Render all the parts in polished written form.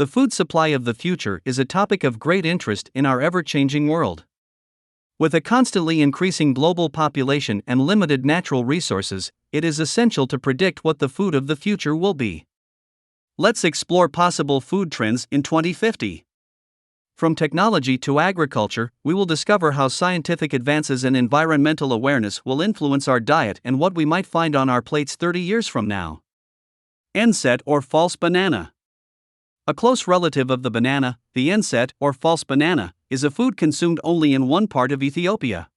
The food supply of the future is a topic of great interest in our ever-changing world. With a constantly increasing global population and limited natural resources, it is essential to predict what the food of the future will be. Let's explore possible food trends in 2050. From technology to agriculture, we will discover how scientific advances and environmental awareness will influence our diet and what we might find on our plates 30 years from now. Enset or false banana. A close relative of the banana, the enset or false banana, is a food consumed only in one part of Ethiopia.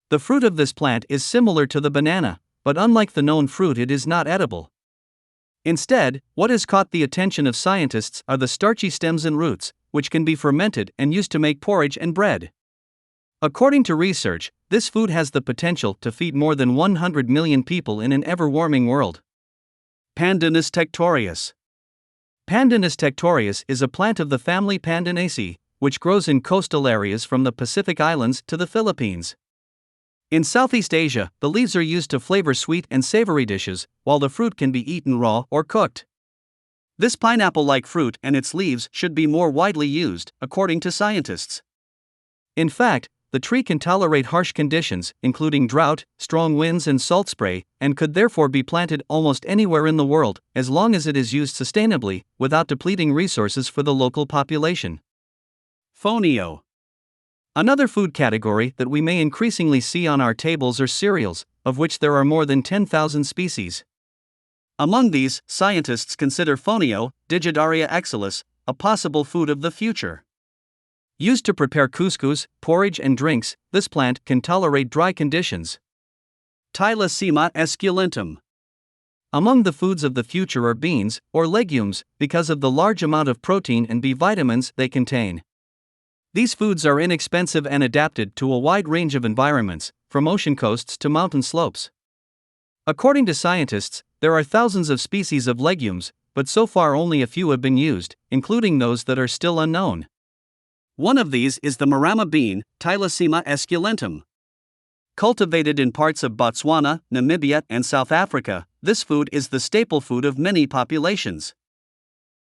The fruit of this plant is similar to the banana, but unlike the known fruit, it is not edible. Instead, what has caught the attention of scientists are the starchy stems and roots, which can be fermented and used to make porridge and bread. According to research, this food has the potential to feed more than 100 million people in an ever-warming world. Pandanus tectorius. Pandanus tectorius is a plant of the family Pandanaceae, which grows in coastal areas from the Pacific Islands to the Philippines. In Southeast Asia, the leaves are used to flavor sweet and savory dishes, while the fruit can be eaten raw or cooked. This pineapple-like fruit and its leaves should be more widely used, according to scientists. In fact, the tree can tolerate harsh conditions, including drought, strong winds, and salt spray, and could therefore be planted almost anywhere in the world, as long as it is used sustainably, without depleting resources for the local population. Fonio. Another food category that we may increasingly see on our tables are cereals, of which there are more than 10,000 species. Among these, scientists consider Fonio, Digitaria exilis, a possible food of the future. Used to prepare couscous, porridge, and drinks, this plant can tolerate dry conditions. Tylosema esculentum. Among the foods of the future are beans, or legumes, because of the large amount of protein and B vitamins they contain. These foods are inexpensive and adapted to a wide range of environments, from ocean coasts to mountain slopes. According to scientists, there are thousands of species of legumes, but so far only a few have been used, including those that are still unknown. One of these is the marama bean, Tylosema esculentum. Cultivated in parts of Botswana, Namibia, and South Africa, this food is the staple food of many populations.